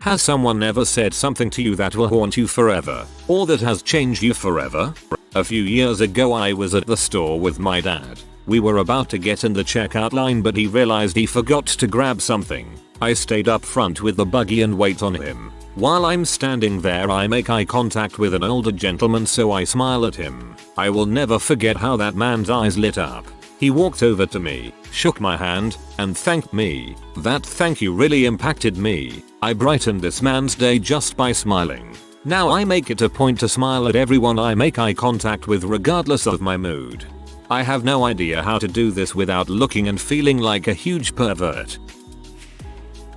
Has someone ever said something to you that will haunt you forever, or that has changed you forever? A few years ago I was at the store with my dad. We were about to get in the checkout line but he realized he forgot to grab something. I stayed up front with the buggy and wait on him. While I'm standing there I make eye contact with an older gentleman, so I smile at him. I will never forget how that man's eyes lit up. He walked over to me, shook my hand, and thanked me. That thank you really impacted me. I brightened this man's day just by smiling. Now I make it a point to smile at everyone I make eye contact with regardless of my mood. I have no idea how to do this without looking and feeling like a huge pervert.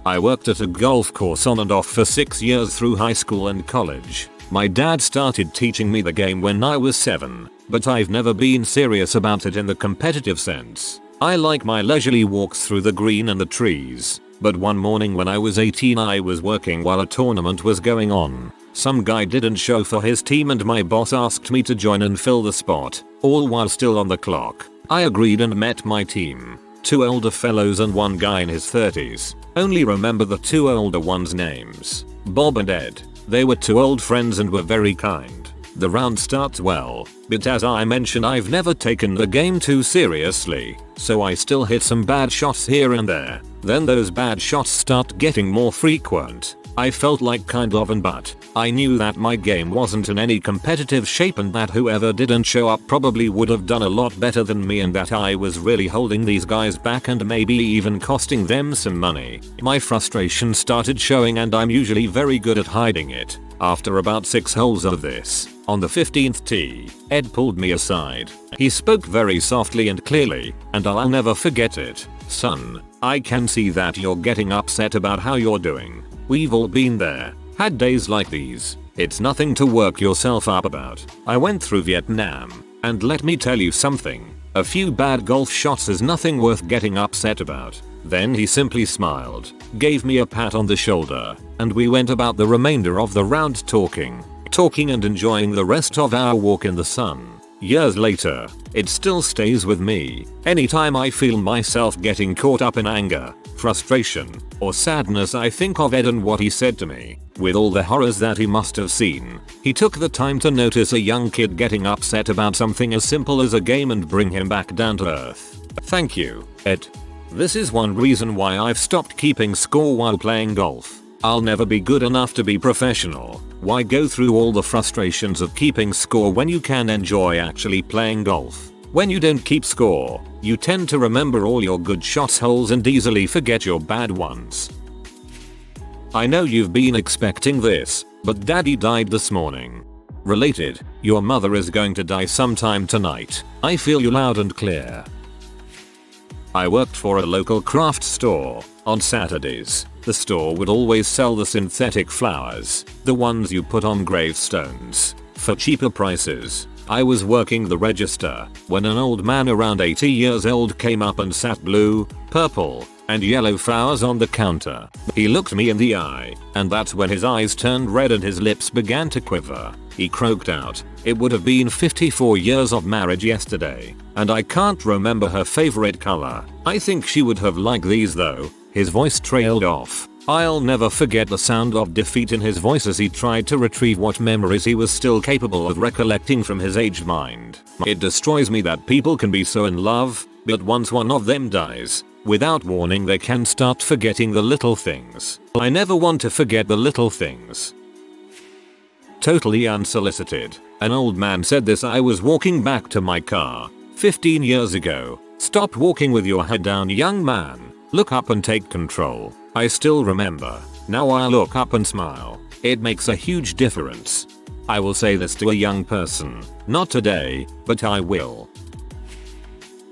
I worked at a golf course on and off for 6 years through high school and college. My dad started teaching me the game when I was 7, but I've never been serious about it in the competitive sense. I like my leisurely walks through the green and the trees, but one morning when I was 18 I was working while a tournament was going on. Some guy didn't show for his team and my boss asked me to join and fill the spot, all while still on the clock. I agreed and met my team. 2 older fellows and 1 guy in his 30s. Only remember the 2 older ones' names. Bob and Ed. They were 2 old friends and were very kind. The round starts well, but as I mentioned I've never taken the game too seriously, so I still hit some bad shots here and there. Then those bad shots start getting more frequent. I felt like kind of but I knew that my game wasn't in any competitive shape and that whoever didn't show up probably would have done a lot better than me and that I was really holding these guys back and maybe even costing them some money. My frustration started showing and I'm usually very good at hiding it. After about 6 holes of this, on the 15th tee, Ed pulled me aside. He spoke very softly and clearly, and I'll never forget it. "Son, I can see that you're getting upset about how you're doing. We've all been there. Had days like these. It's nothing to work yourself up about. I went through Vietnam, and let me tell you something. A few bad golf shots is nothing worth getting upset about." Then he simply smiled, gave me a pat on the shoulder, and we went about the remainder of the round talking and enjoying the rest of our walk in the sun. Years later, it still stays with me. Anytime I feel myself getting caught up in anger, frustration, or sadness I think of Ed and what he said to me. With all the horrors that he must have seen, he took the time to notice a young kid getting upset about something as simple as a game and bring him back down to earth. Thank you, Ed. This is one reason why I've stopped keeping score while playing golf. I'll never be good enough to be professional. Why go through all the frustrations of keeping score when you can enjoy actually playing golf? When you don't keep score, you tend to remember all your good shots holes and easily forget your bad ones. I know you've been expecting this, but daddy died this morning. Related, your mother is going to die sometime tonight. I feel you loud and clear. I worked for a local craft store. On Saturdays, the store would always sell the synthetic flowers, the ones you put on gravestones, for cheaper prices. I was working the register when an old man around 80 years old came up and sat blue, purple, and yellow flowers on the counter. He looked me in the eye, and that's when his eyes turned red and his lips began to quiver. He croaked out, "It would have been 54 years of marriage yesterday, and I can't remember her favorite color. I think she would have liked these though." His voice trailed off. I'll never forget the sound of defeat in his voice as he tried to retrieve what memories he was still capable of recollecting from his aged mind. It destroys me that people can be so in love, but once one of them dies, without warning they can start forgetting the little things. I never want to forget the little things. Totally unsolicited. An old man said this. I was walking back to my car 15 years ago. "Stop walking with your head down, young man. Look up and take control." I still remember. Now I look up and smile. It makes a huge difference. I will say this to a young person. Not today, but I will.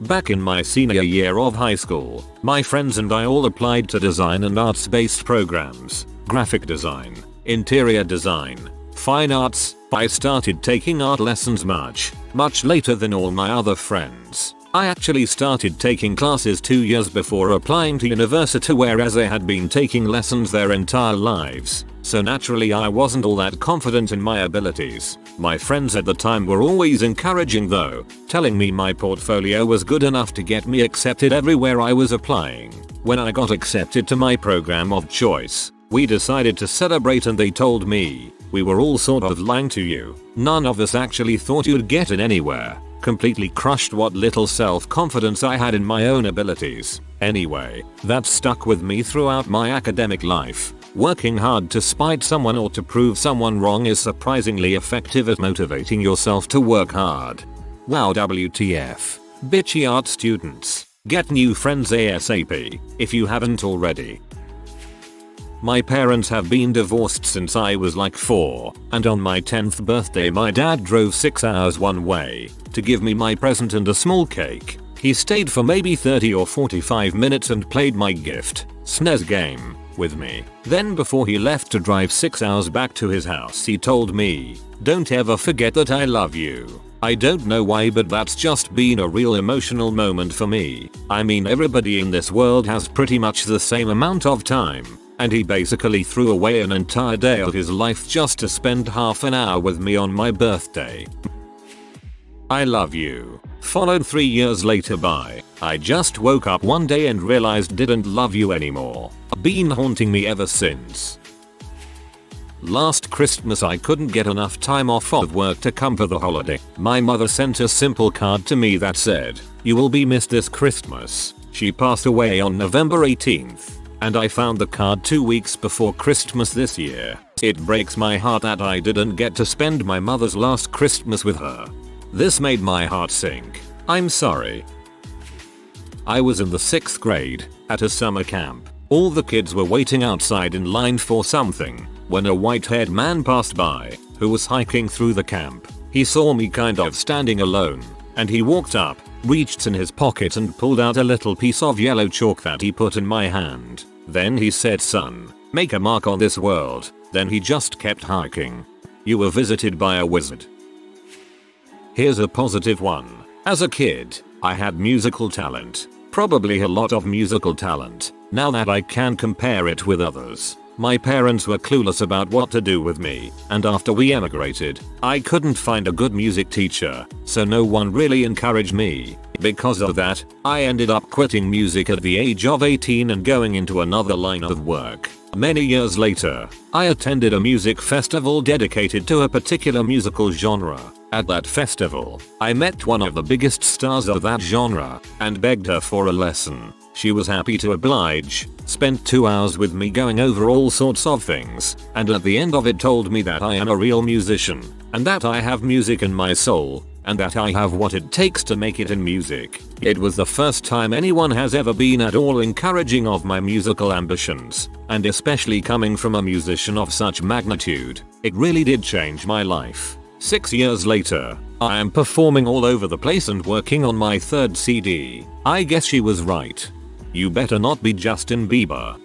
Back in my senior year of high school, my friends and I all applied to design and arts-based programs. Graphic design, interior design, fine arts. I started taking art lessons much later than all my other friends. I actually started taking classes 2 years before applying to university, whereas they had been taking lessons their entire lives. So naturally I wasn't all that confident in my abilities. My friends at the time were always encouraging though, telling me my portfolio was good enough to get me accepted everywhere I was applying. When I got accepted to my program of choice, We decided to celebrate and they told me, we were all sort of lying to you. None of us actually thought you'd get it anywhere. Completely crushed what little self-confidence I had in my own abilities. Anyway, that stuck with me throughout my academic life. Working hard to spite someone or to prove someone wrong is surprisingly effective at motivating yourself to work hard. Wow, WTF. Bitchy art students. Get new friends ASAP, if you haven't already. My parents have been divorced since I was like 4, and on my 10th birthday my dad drove 6 hours one way to give me my present and a small cake. He stayed for maybe 30 or 45 minutes and played my gift, SNES game, with me. Then before he left to drive 6 hours back to his house he told me, "Don't ever forget that I love you." I don't know why, but that's just been a real emotional moment for me. I mean, everybody in this world has pretty much the same amount of time, and he basically threw away an entire day of his life just to spend half an hour with me on my birthday. I love you. Followed 3 years later by, I just woke up one day and realized didn't love you anymore. Been haunting me ever since. Last Christmas I couldn't get enough time off of work to come for the holiday. My mother sent a simple card to me that said, "You will be missed this Christmas." She passed away on November 18th. And I found the card 2 weeks before Christmas this year. It breaks my heart that I didn't get to spend my mother's last Christmas with her. This made my heart sink. I'm sorry. I was in the 6th grade, at a summer camp. All the kids were waiting outside in line for something, when a white-haired man passed by, who was hiking through the camp. He saw me kind of standing alone, and he walked up, reached in his pocket and pulled out a little piece of yellow chalk that he put in my hand. Then he said, "Son, make a mark on this world." Then he just kept hiking. You were visited by a wizard. Here's a positive one. As a kid, I had musical talent. Probably a lot of musical talent. Now that I can compare it with others. My parents were clueless about what to do with me, and after we emigrated, I couldn't find a good music teacher, so no one really encouraged me. Because of that, I ended up quitting music at the age of 18 and going into another line of work. Many years later, I attended a music festival dedicated to a particular musical genre. At that festival, I met one of the biggest stars of that genre and begged her for a lesson. She was happy to oblige, spent 2 hours with me going over all sorts of things, and at the end of it told me that I am a real musician, and that I have music in my soul, and that I have what it takes to make it in music. It was the first time anyone has ever been at all encouraging of my musical ambitions, and especially coming from a musician of such magnitude. It really did change my life. 6 years later, I am performing all over the place and working on my 3rd CD. I guess she was right. You better not be Justin Bieber.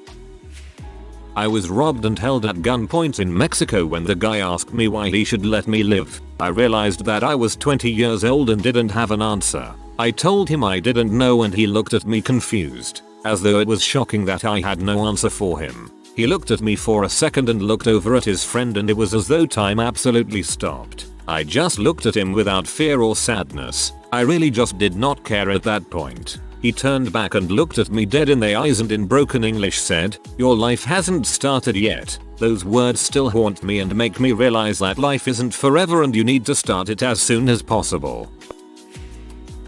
I was robbed and held at gunpoint in Mexico when the guy asked me why he should let me live. I realized that I was 20 years old and didn't have an answer. I told him I didn't know and he looked at me confused, as though it was shocking that I had no answer for him. He looked at me for a second and looked over at his friend and it was as though time absolutely stopped. I just looked at him without fear or sadness. I really just did not care at that point. He turned back and looked at me dead in the eyes and in broken English said, "Your life hasn't started yet." Those words still haunt me and make me realize that life isn't forever and you need to start it as soon as possible.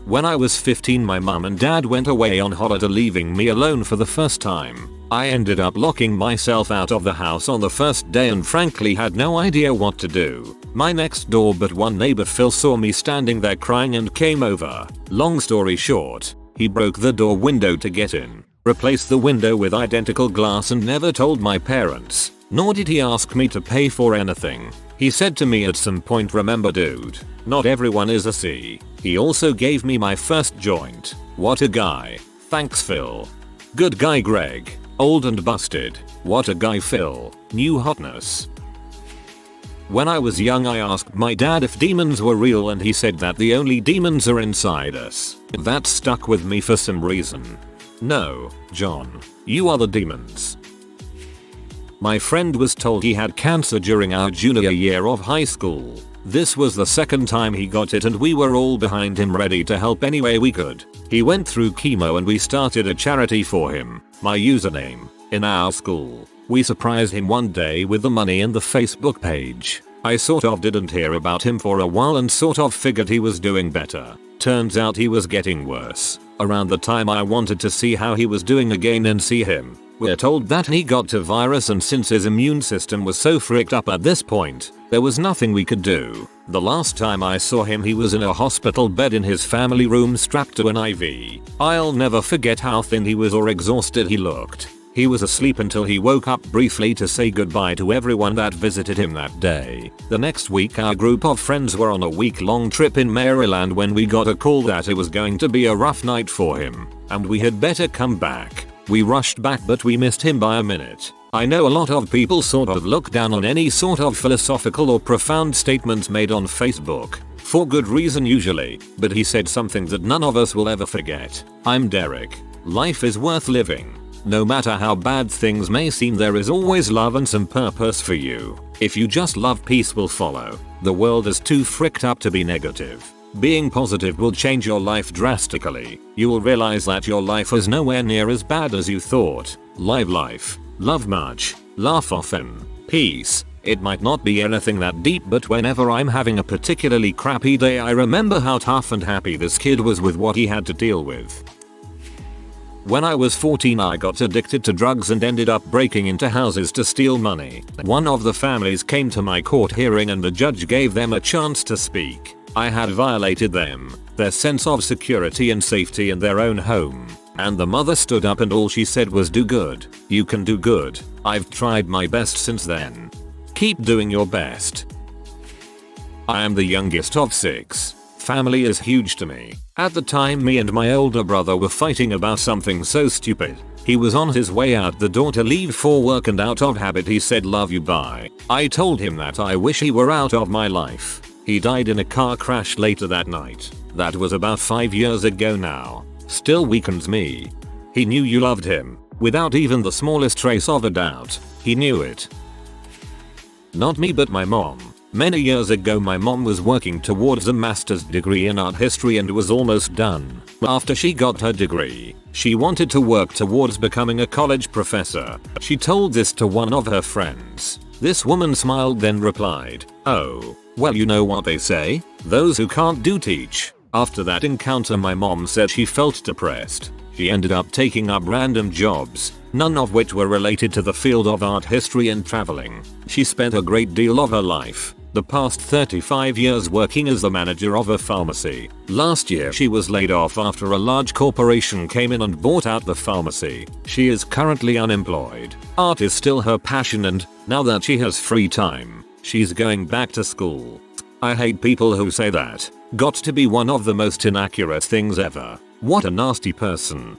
When I was 15, my mum and dad went away on holiday, leaving me alone for the first time. I ended up locking myself out of the house on the first day and frankly had no idea what to do. My next door but one neighbor Phil saw me standing there crying and came over. Long story short, he broke the door window to get in, replaced the window with identical glass and never told my parents, nor did he ask me to pay for anything. He said to me at some point, "Remember dude, not everyone is a C." He also gave me my first joint. What a guy. Thanks Phil. Good guy Greg. Old and busted. What a guy Phil. New hotness. When I was young I asked my dad if demons were real and he said that the only demons are inside us. That stuck with me for some reason. No, John. You are the demons. My friend was told he had cancer during our junior year of high school. This was the second time he got it and we were all behind him ready to help any way we could. He went through chemo and we started a charity for him, my username, in our school. We surprised him one day with the money in the Facebook page. I sort of didn't hear about him for a while and sort of figured he was doing better. Turns out he was getting worse. Around the time I wanted to see how he was doing again and see him, we're told that he got a virus, and since his immune system was so fricked up at this point, there was nothing we could do. The last time I saw him he was in a hospital bed in his family room strapped to an IV. I'll never forget how thin he was or exhausted he looked. He was asleep until he woke up briefly to say goodbye to everyone that visited him that day. The next week our group of friends were on a week-long trip in Maryland when we got a call that it was going to be a rough night for him, and we had better come back. We rushed back but we missed him by a minute. I know a lot of people sort of look down on any sort of philosophical or profound statements made on Facebook. For good reason usually, but he said something that none of us will ever forget. I'm Derek. Life is worth living. No matter how bad things may seem, there is always love and some purpose for you. If you just love, peace will follow. The world is too fricked up to be negative. Being positive will change your life drastically. You will realize that your life is nowhere near as bad as you thought. Live life. Love much. Laugh often. Peace. It might not be anything that deep, but whenever I'm having a particularly crappy day I remember how tough and happy this kid was with what he had to deal with. When I was 14 I got addicted to drugs and ended up breaking into houses to steal money. One of the families came to my court hearing and the judge gave them a chance to speak. I had violated them, their sense of security and safety in their own home. And the mother stood up and all she said was, "Do good. You can do good. I've tried my best since then. Keep doing your best." I am the youngest of 6. Family is huge to me. At the time me and my older brother were fighting about something so stupid. He was on his way out the door to leave for work and out of habit he said, "Love you, bye." I told him that I wish he were out of my life. He died in a car crash later that night. That was about 5 years ago now. Still weakens me. He knew you loved him, without even the smallest trace of a doubt. He knew it. Not me but my mom. Many years ago my mom was working towards a master's degree in art history and was almost done. After she got her degree, she wanted to work towards becoming a college professor. She told this to one of her friends. This woman smiled then replied, "Oh, well, you know what they say, those who can't do teach." After that encounter my mom said she felt depressed. She ended up taking up random jobs, none of which were related to the field of art history and traveling. She spent a great deal of her life, the past 35 years, working as the manager of a pharmacy. Last year she was laid off after a large corporation came in and bought out the pharmacy. She is currently unemployed. Art is still her passion and, now that she has free time, she's going back to school. I hate people who say that. Got to be one of the most inaccurate things ever. What a nasty person.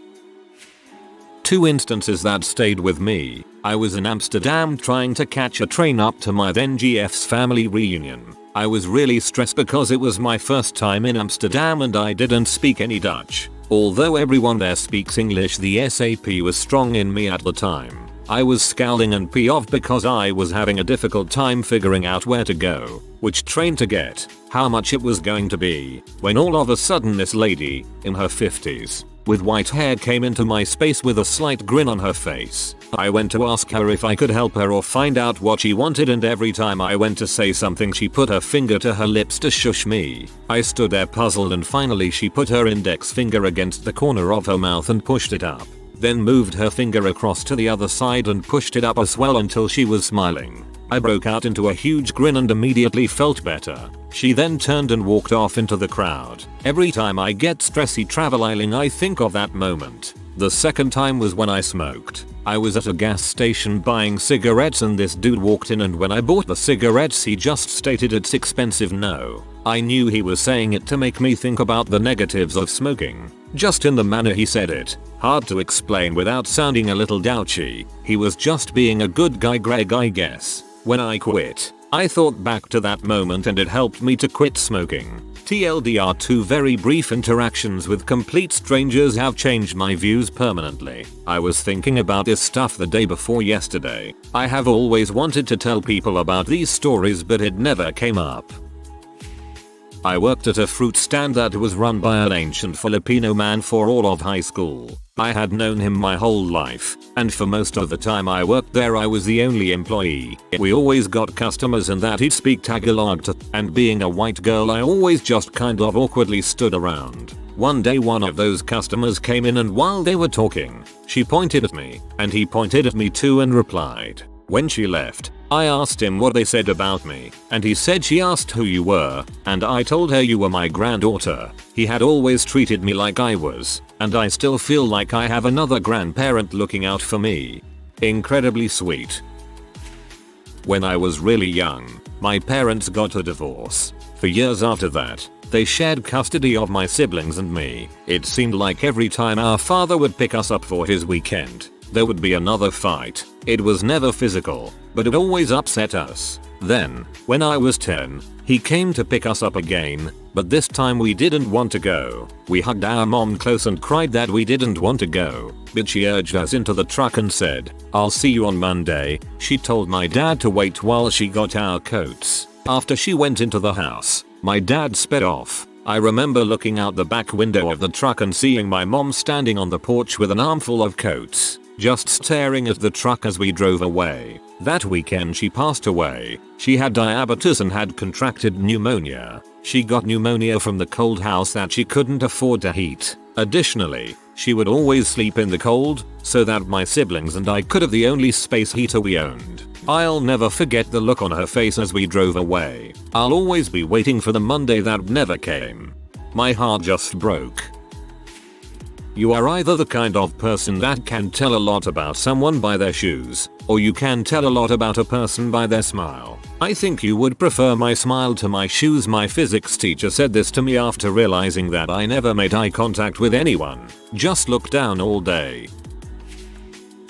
2 instances that stayed with me. I was in Amsterdam trying to catch a train up to my then GF's family reunion. I was really stressed because it was my first time in Amsterdam and I didn't speak any Dutch. Although everyone there speaks English, the SAP was strong in me at the time. I was scowling and pissed off because I was having a difficult time figuring out where to go, which train to get, how much it was going to be, when all of a sudden this lady, in her 50s, with white hair came into my space with a slight grin on her face. I went to ask her if I could help her or find out what she wanted, and every time I went to say something she put her finger to her lips to shush me. I stood there puzzled and finally she put her index finger against the corner of her mouth and pushed it up. Then moved her finger across to the other side and pushed it up as well until she was smiling. I broke out into a huge grin and immediately felt better. She then turned and walked off into the crowd. Every time I get stressy traveling I think of that moment. The second time was when I smoked. I was at a gas station buying cigarettes and this dude walked in, and when I bought the cigarettes he just stated it's expensive. No. I knew he was saying it to make me think about the negatives of smoking. Just in the manner he said it. Hard to explain without sounding a little douchy. He was just being a good guy, Greg, I guess. When I quit, I thought back to that moment and it helped me to quit smoking. TLDR, 2 very brief interactions with complete strangers have changed my views permanently. I was thinking about this stuff the day before yesterday. I have always wanted to tell people about these stories but it never came up. I worked at a fruit stand that was run by an ancient Filipino man for all of high school. I had known him my whole life, and for most of the time I worked there I was the only employee. We always got customers and that he'd speak Tagalog to, and being a white girl I always just kind of awkwardly stood around. One day one of those customers came in and while they were talking, she pointed at me, and he pointed at me too and replied. When she left, I asked him what they said about me, and he said she asked who you were, and I told her you were my granddaughter. He had always treated me like I was, and I still feel like I have another grandparent looking out for me. Incredibly sweet. When I was really young, my parents got a divorce. For years after that, they shared custody of my siblings and me. It seemed like every time our father would pick us up for his weekend, there would be another fight. It was never physical, but it always upset us. Then, when I was 10, he came to pick us up again, but this time we didn't want to go. We hugged our mom close and cried that we didn't want to go, but she urged us into the truck and said, "I'll see you on Monday." She told my dad to wait while she got our coats. After she went into the house, my dad sped off. I remember looking out the back window of the truck and seeing my mom standing on the porch with an armful of coats, just staring at the truck as we drove away. That weekend she passed away. She had diabetes and had contracted pneumonia. She got pneumonia from the cold house that she couldn't afford to heat. Additionally, she would always sleep in the cold, so that my siblings and I could have the only space heater we owned. I'll never forget the look on her face as we drove away. I'll always be waiting for the Monday that never came. My heart just broke. You are either the kind of person that can tell a lot about someone by their shoes, or you can tell a lot about a person by their smile. I think you would prefer my smile to my shoes. My physics teacher said this to me after realizing that I never made eye contact with anyone, just looked down all day.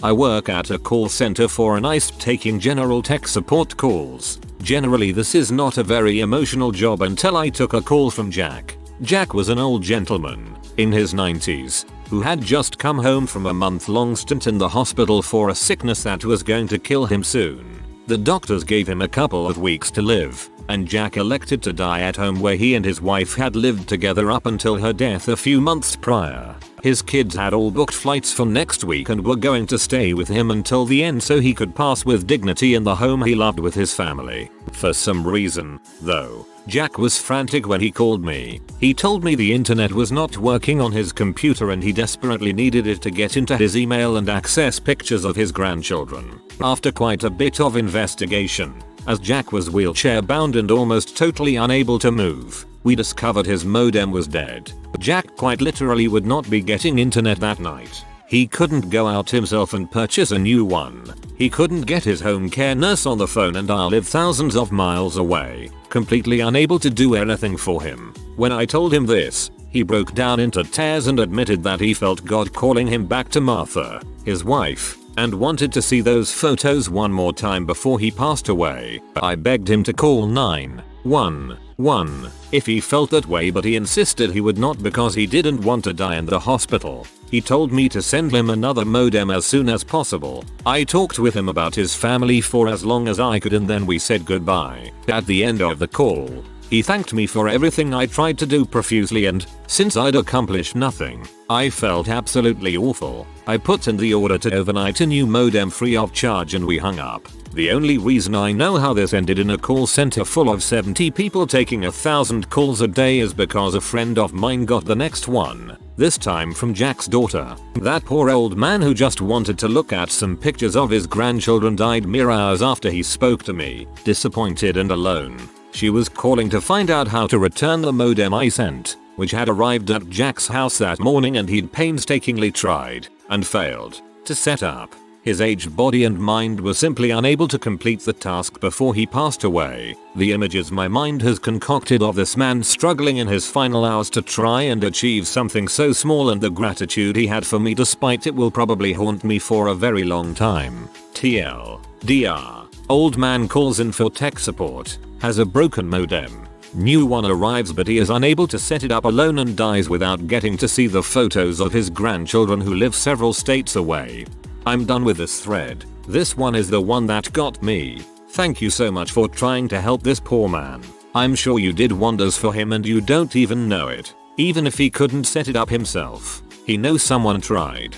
I work at a call center for an ICE taking general tech support calls. Generally this is not a very emotional job until I took a call from Jack. Jack was an old gentleman, in his 90s, who had just come home from a month-long stint in the hospital for a sickness that was going to kill him soon. The doctors gave him a couple of weeks to live, and Jack elected to die at home where he and his wife had lived together up until her death a few months prior. His kids had all booked flights for next week and were going to stay with him until the end so he could pass with dignity in the home he loved with his family. For some reason, though, Jack was frantic when he called me. He told me the internet was not working on his computer and he desperately needed it to get into his email and access pictures of his grandchildren. After quite a bit of investigation, as Jack was wheelchair bound and almost totally unable to move, we discovered his modem was dead. Jack quite literally would not be getting internet that night. He couldn't go out himself and purchase a new one. He couldn't get his home care nurse on the phone and I live thousands of miles away, completely unable to do anything for him. When I told him this, he broke down into tears and admitted that he felt God calling him back to Martha, his wife, and wanted to see those photos one more time before he passed away. I begged him to call 911 if he felt that way, but he insisted he would not because he didn't want to die in the hospital. He told me to send him another modem as soon as possible. I talked with him about his family for as long as I could and then we said goodbye. At the end of the call, he thanked me for everything I tried to do profusely, and since I'd accomplished nothing, I felt absolutely awful. I put in the order to overnight a new modem free of charge and we hung up. The only reason I know how this ended in a call center full of 70 people taking 1,000 calls a day is because a friend of mine got the next one, this time from Jack's daughter. That poor old man who just wanted to look at some pictures of his grandchildren died mere hours after he spoke to me, disappointed and alone. She was calling to find out how to return the modem I sent, which had arrived at Jack's house that morning and he'd painstakingly tried, and failed, to set up. His aged body and mind were simply unable to complete the task before he passed away. The images my mind has concocted of this man struggling in his final hours to try and achieve something so small and the gratitude he had for me despite it will probably haunt me for a very long time. TLDR. Old man calls in for tech support, has a broken modem. New one arrives but he is unable to set it up alone and dies without getting to see the photos of his grandchildren who live several states away. I'm done with this thread. This one is the one that got me. Thank you so much for trying to help this poor man. I'm sure you did wonders for him and you don't even know it. Even if he couldn't set it up himself, He knows someone tried.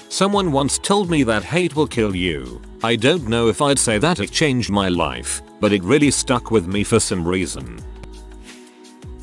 Someone once told me that hate will kill you. I don't know if I'd say that it changed my life, but it really stuck with me for some reason.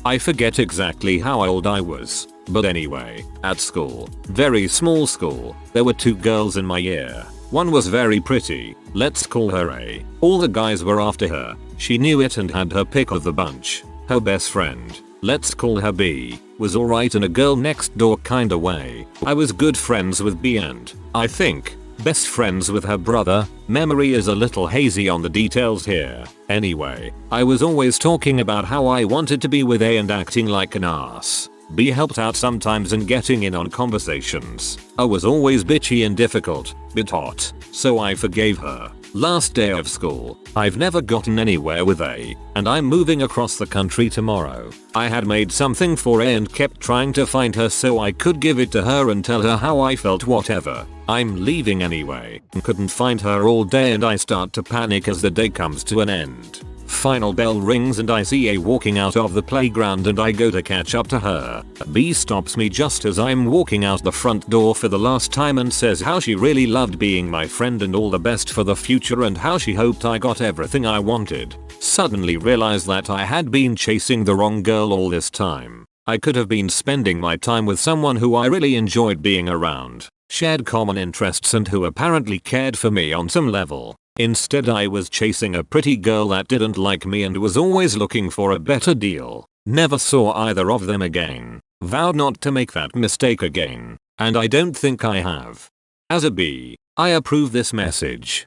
I forget exactly how old I was, but anyway, at school, very small school, there were 2 girls in my year. One was very pretty, let's call her A. All the guys were after her, she knew it and had her pick of the bunch. Her best friend, let's call her B, was alright in a girl next door kinda way. I was good friends with B and, I think, best friends with her brother. Memory is a little hazy on the details here. Anyway, I was always talking about how I wanted to be with A and acting like an ass. B helped out sometimes in getting in on conversations. I was always bitchy and difficult, bit hot, so I forgave her. Last day of school, I've never gotten anywhere with A, and I'm moving across the country tomorrow. I had made something for A and kept trying to find her so I could give it to her and tell her how I felt. Whatever. I'm leaving anyway. Couldn't find her all day and I start to panic as the day comes to an end. Final bell rings and I see A walking out of the playground and I go to catch up to her. B stops me just as I'm walking out the front door for the last time and says how she really loved being my friend and all the best for the future and how she hoped I got everything I wanted. Suddenly realized that I had been chasing the wrong girl all this time. I could have been spending my time with someone who I really enjoyed being around, shared common interests and who apparently cared for me on some level. Instead I was chasing a pretty girl that didn't like me and was always looking for a better deal. Never saw either of them again. Vowed not to make that mistake again. And I don't think I have. As a B, I approve this message.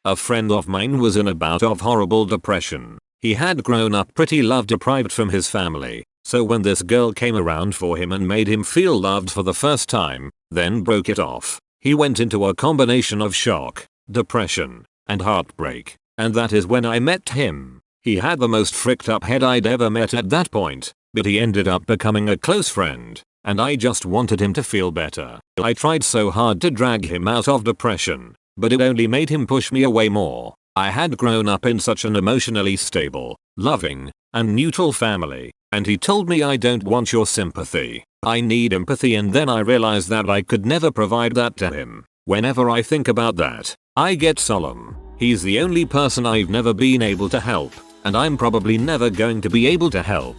A friend of mine was in a bout of horrible depression. He had grown up pretty love deprived from his family. So when this girl came around for him and made him feel loved for the first time, then broke it off, he went into a combination of shock, depression, and heartbreak. And that is when I met him. He had the most fricked up head I'd ever met at that point, but he ended up becoming a close friend, and I just wanted him to feel better. I tried so hard to drag him out of depression, but it only made him push me away more. I had grown up in such an emotionally stable, loving, and neutral family, and he told me I don't want your sympathy. I need empathy, and then I realized that I could never provide that to him. Whenever I think about that, I get solemn. He's the only person I've never been able to help, and I'm probably never going to be able to help.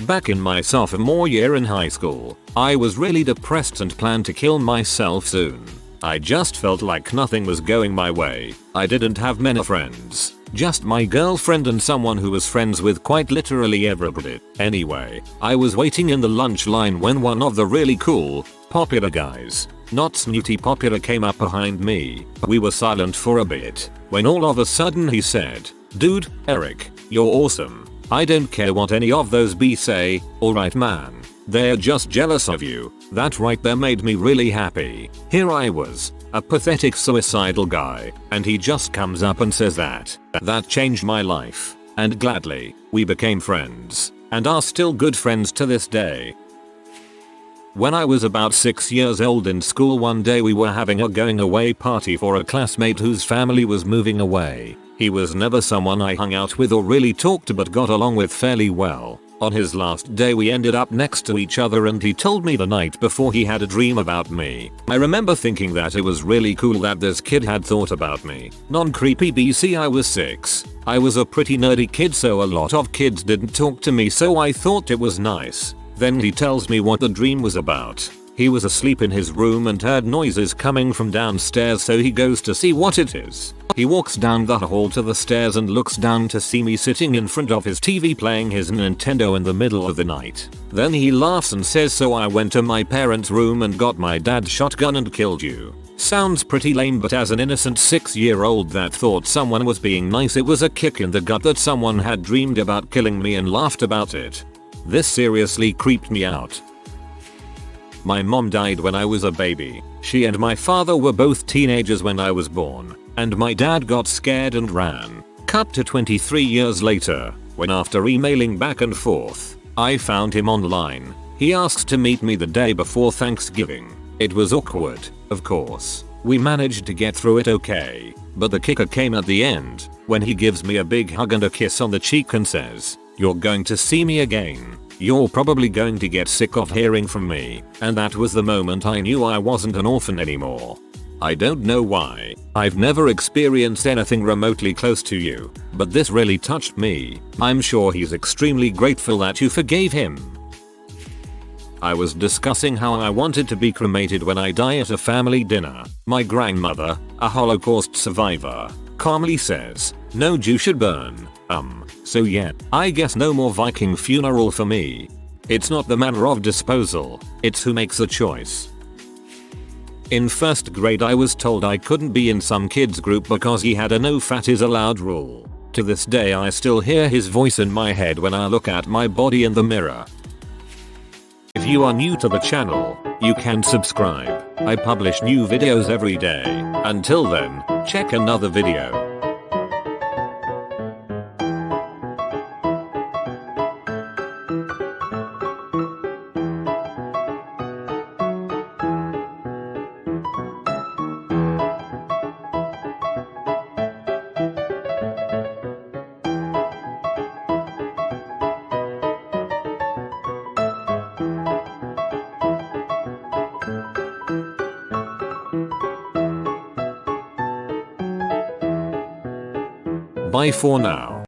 Back in my sophomore year in high school, I was really depressed and planned to kill myself soon. I just felt like nothing was going my way. I didn't have many friends, just my girlfriend and someone who was friends with quite literally everybody. Anyway, I was waiting in the lunch line when one of the really cool, popular guys, not snooty popular, came up behind me. We were silent for a bit, when all of a sudden he said, "Dude, Eric, you're awesome. I don't care what any of those B say, alright man. They're just jealous of you." That right there made me really happy. Here I was, a pathetic suicidal guy, and he just comes up and says that. That changed my life, and gladly, we became friends, and are still good friends to this day. When I was about 6 years old in school, one day we were having a going away party for a classmate whose family was moving away. He was never someone I hung out with or really talked to, but got along with fairly well. On his last day we ended up next to each other, and he told me the night before he had a dream about me. I remember thinking that it was really cool that this kid had thought about me. Non-creepy BC. I was 6. I was a pretty nerdy kid, so a lot of kids didn't talk to me, so I thought it was nice. Then he tells me what the dream was about. He was asleep in his room and heard noises coming from downstairs, so he goes to see what it is. He walks down the hall to the stairs and looks down to see me sitting in front of his TV playing his Nintendo in the middle of the night. Then he laughs and says, "So I went to my parents' room and got my dad's shotgun and killed you." Sounds pretty lame, but as an innocent 6-year-old that thought someone was being nice, it was a kick in the gut that someone had dreamed about killing me and laughed about it. This seriously creeped me out. My mom died when I was a baby. She and my father were both teenagers when I was born, and my dad got scared and ran. Cut to 23 years later, when after emailing back and forth, I found him online. He asked to meet me the day before Thanksgiving. It was awkward, of course. We managed to get through it okay, but the kicker came at the end, when he gives me a big hug and a kiss on the cheek and says, "You're going to see me again. You're probably going to get sick of hearing from me, and that was the moment I knew I wasn't an orphan anymore. I don't know why. I've never experienced anything remotely close to you, but this really touched me. I'm sure he's extremely grateful that you forgave him. I was discussing how I wanted to be cremated when I die at a family dinner. My grandmother, a Holocaust survivor, calmly says, "No Jew should burn." So yeah, I guess no more Viking funeral for me. It's not the manner of disposal, it's who makes the choice. In first grade I was told I couldn't be in some kid's group because he had a no fat is allowed rule. To this day I still hear his voice in my head when I look at my body in the mirror. If you are new to the channel, you can subscribe. I publish new videos every day. Until then, check another video. Bye for now.